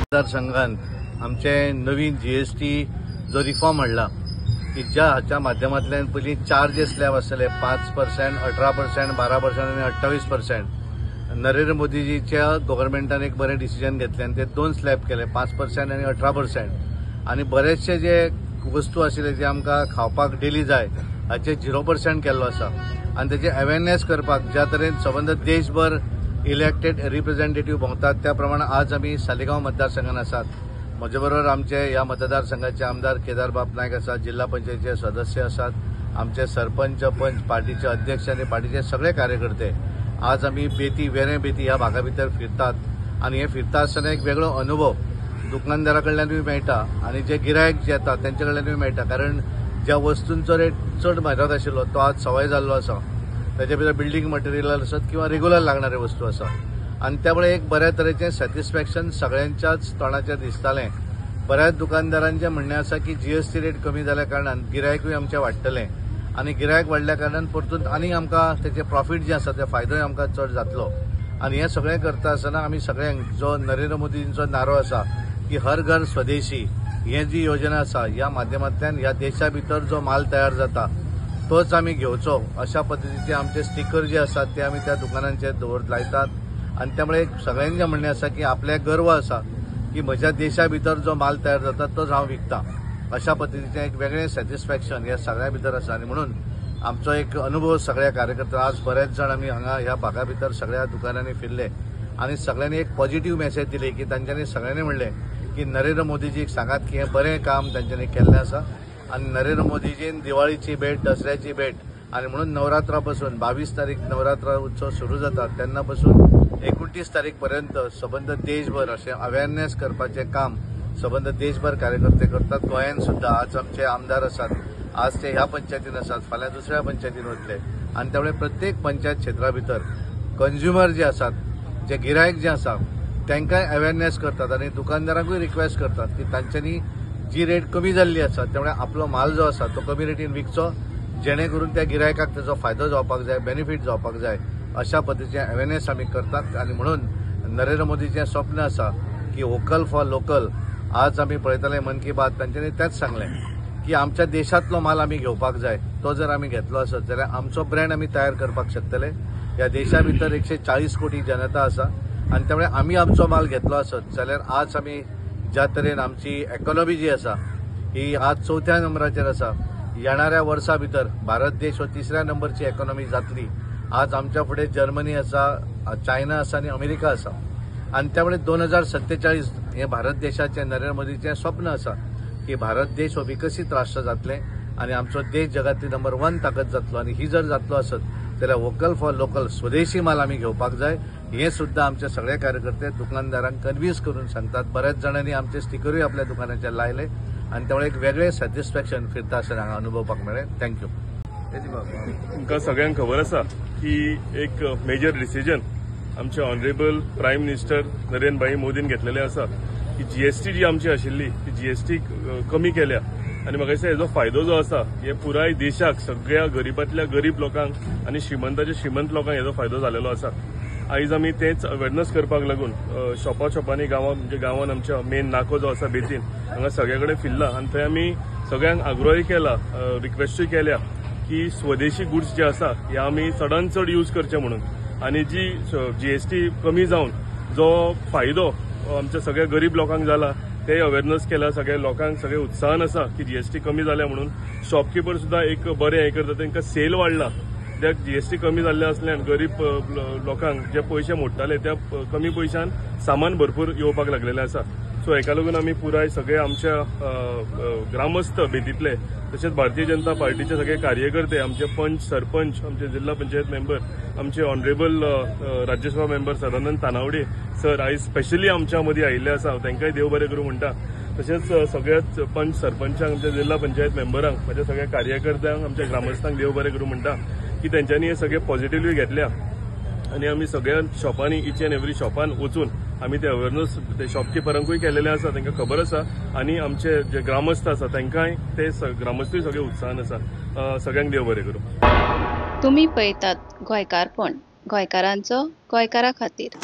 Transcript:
मतदारसंघात आमचे नवीन जीएसटी जो रिफॉर्म हाडला की ज्या हाच्या माध्यमांतल्यान पयलीं 4 जे स्लॅब आसले 5%, 18%, 12% आणि 28%. नरेंद्र मोदीजीच्या गव्हर्नमेंटान एक बरें डिसिजन घेतलें आनी ते 2 स्लॅब केले 5% आणि 18%. आणि बरेचशे जे वस्तू आशिल्ले जे आमकां खावपाक डेली जाय हाचे 0% केल्लो आसा. आणि त्याचे अवेअरनेस करपाक ज्या तरेन संबंध देशभर इलेक्टेड रिप्रेझेंटेटिव्ह भोंवतात त्या प्रमाणे आज आम्ही सालेगांव मतदारसंघात आसात. म्हजे बरोबर आमचे ह्या मतदारसंघाचे आमदार केदार बाप नायक आसात, जिल्हा पंचायतीचे सदस्य आसात, आमचे सरपंच पंच पार्टीचे अध्यक्ष आणि पार्टीचे सगळे कार्यकर्ते. आज आम्ही वेरे बेती ह्या भागा भितर फिरतात आणि हे फिरता आसतना एक वेगळो अनुभव दुकानदारा कडल्यानूय मेळटा आणि जे गिरायक जे येतात त्यांच्या कडल्यानूय मेळटा. कारण ज्या वस्तूंचो रेट चड म्हारग आशिल्लो तो आज सवय जाल्लो आसा. त्याच्या भितर बिल्डिंग मटेरियल आसत किंवा रेग्युलर लागणारे वस्तू आसा आणि त्यामुळे एक बऱ्या तरेचें सॅटिस्फॅक्शन सगळ्यांच्याच तोंडाचेर दिसतालें. बऱ्याच दुकानदारांचें म्हणणें आसा की जीएसटी रेट कमी जाल्या कारणान गिरायकूय आमचें वाडटलें आणि गिरायक वाडल्या कारणान परतून आनीक आमकां तेचें प्रॉफीट जें आसा ते फायदोय आमकां चड जातलो. आणि हें सगळें करता आसतना आमी सगळ्यांक जो नरेंद्र मोदींचो नारो आसा की हर घर स्वदेशी ही जी योजना आसा ह्या माध्यमांतल्यान ह्या देशा भितर जो माल तयार जाता तोच आमी घेवचो अशा पद्दतीचे आमचे स्टिकर जे आसात ते आमी त्या दुकानांचेर लायतात. आणि त्यामुळे सगळ्यांचें म्हणणें आसा की आपल्याक गर्व आसा की म्हज्या देशा भितर जो माल तयार जाता तोच हांव विकता. अशा पद्दतीचें एक वेगळें सॅटिस्फॅक्शन ह्या सगळ्या भितर आसा. आणि म्हणून आमचो एक अनुभव सगळ्या कार्यकर्त्यांक आज बरेच जाण आमी हांगा ह्या भागा भितर सगळ्या दुकानांनी फिरले आणि सगळ्यांनी एक पॉझिटिव्ह मेसेज दिली की तांच्यांनी सगळ्यांनी म्हणलें की नरेंद्र मोदीजीक सांगात की हें बरें काम तांच्यांनी केल्लें आसा. आणि नरेंद्र मोदीजीन दिवाळीची भेट, दसऱ्याची भेट आणि म्हणून नवरात्रा पासून 22 तारीख नवरात्रा उत्सव सुरू जाता तेन्ना पासून 29 तारीख पर्यंत सबंद देशभर अशें अवेअरनेस करपाचें काम सबंद देशभर कार्यकर्ते करतात. गोंयांत सुद्धा आज आमचे आमदार आसात, आज ते ह्या पंचायतीन आसात, फाल्यां दुसऱ्या पंचायतीन वतले. आणि त्यामुळे प्रत्येक पंचायत क्षेत्रा भितर कंज्युमर जे आसात, जे गिरायक जे आसा तांकांय अवेअरनेस करतात आणि दुकानदारांकूय रिक्वेस्ट करतात की तांच्यांनी जी रेट कमी जाल्ली आसा त्यामुळे आपलो माल जो आसा तो कमी रेटीन विकचो जेणे करून त्या गिरायकाक तेजो फायदो जावपाक जाय, बेनिफीट जावपाक जाय. अशा पद्दतीचें अवेअरनेस आमी करतात. आणि म्हणून नरेंद्र मोदीचें स्वप्न आसा की वोकल फॉर लोकल. आज आमी पळयताले मन की बात तांच्यांनी तेंच सांगलें की आमच्या देशांतलो माल आमी घेवपाक जाय. तो जर आमी घेतलो आसत जाल्यार आमचो ब्रँड आमी तयार करपाक शकतले. ह्या देशा भितर 140 कोटी जनता आसा आणि त्यामुळे आमी आमचो माल घेतलो आसत जाल्यार आज आमी ज्या तरेन आमची इकॉनॉमी जी आसा ही आज 4थ्या नंबराचेर आसा. येणाऱ्या वर्सा भितर भारत देश हो 3ऱ्या नंबरची इकॉनॉमी जातली. आज आमच्या फुडें जर्मनी आसा, चायना आसा आणि अमेरिका आसा. आणि त्यामुळे 2047 हे भारत देशाचे नरेंद्र मोदीचें स्वप्न आसा की भारत देश हो विकसीत राष्ट्र जातलें आणि आमचो देश जगातली नंबर 1 ताकद जातलो. आणि ही जर जातलो आसत जाल्यार वोकल फॉर लोकल स्वदेशी माल आमी घेवपाक जाय. हे सुद्धा आमचे सगळे कार्यकर्ते दुकानदारांक कन्व्हिन्स करून सांगतात. बऱ्याच जणांनी आमचे स्टिकरूय आपल्या दुकानाचेर लायले आणि त्यामुळे एक वेगळे सॅटिस्फॅक्शन फिरता आसतना हांगा अनुभवपाक मेळ्ळें. थँक्यू. तुमकां सगळ्यांक खबर आसा की एक मेजर डिसिजन आमचे ऑनरेबल प्रायम मिनिस्टर नरेंद्र भाई मोदीन घेतलेले आसा की जीएसटी जी आमची आशिल्ली ती जीएसटी कमी केल्या. आणि म्हाका दिसता हेजो फायदो जो आसा हे पुराय देशाक सगळ्या गरीबातल्या गरीब लोकांक आणि श्रीमंताच्या श्रीमंत लोकांक हेजो फायदो जालेलो आसा. आयज आमी तेच अवेअरनेस करपाक लागून शॉपांनी गांवांत आमच्या मेन नाको जो आसा बेतीन हांगा सगळे कडेन फिरला. आणि थंय आमी सगळ्यांक आग्रोही केला, रिक्वेस्टूय केल्या की स्वदेशी गुड्स जे आसा हे आमी चडांत चड यूज करचे म्हणून. आणि जी जीएसटी कमी जावन जो फायदो आमच्या सगळ्या गरीब लोकांक जाला ते अवेअरनेस केला. सगळ्या लोकांक सगळे उत्साहान आसा की जीएसटी कमी जाल्या म्हणून. शॉपकीपर सुद्धा एक बरें हें करता, तांकां सेल वाडला. त्या जीएसटी कमी जाल्ले असल्यान गरीब लोकांक जे पयशे मोडटाले त्या कमी पयशान सामान भरपूर येवपाक लागलेलें आसा. सो हेका लागून आमी पुराय सगळे आमच्या ग्रामस्थ बेतींतले तशेंच भारतीय जनता पार्टीचे सगळे कार्यकर्ते, आमचे पंच, सरपंच, आमचे जिल्हा पंचायत मेंबर, आमचे honourable Rajya Sabha member Sadanand Tanawade sir आयज स्पेशली आमच्या मदीं आयिल्ले आसा. तांकांय देव बरें करूं म्हणटा. तशेंच सगळ्याच पंच, सरपंचांक, आमच्या जिल्हा पंचायत मेंबरांक, माझ्या सगळ्या कार्यकर्त्यांक, आमच्या ग्रामस्थांक देव बरें करूं म्हणटा की तेंच्यांनी हे सगळे पॉझिटिव्हली घेतल्या. आणि आमी सगळ्या शॉपांनी इच एंड एवरी शॉपान वचून आमी ते अवेअरनेस ते शॉपकीपरांकूय केलेले आसा, तांकां खबर आसा. आणि आमचे जे ग्रामस्थ आसा तांकांय ते ग्रामस्थूय सगळे उत्साहान आसा. सगळ्यांक देव बरें करूं. तुम्ही पळयतात गोंयकारपण, गोंयकारांचो गोंयकारा खातीर.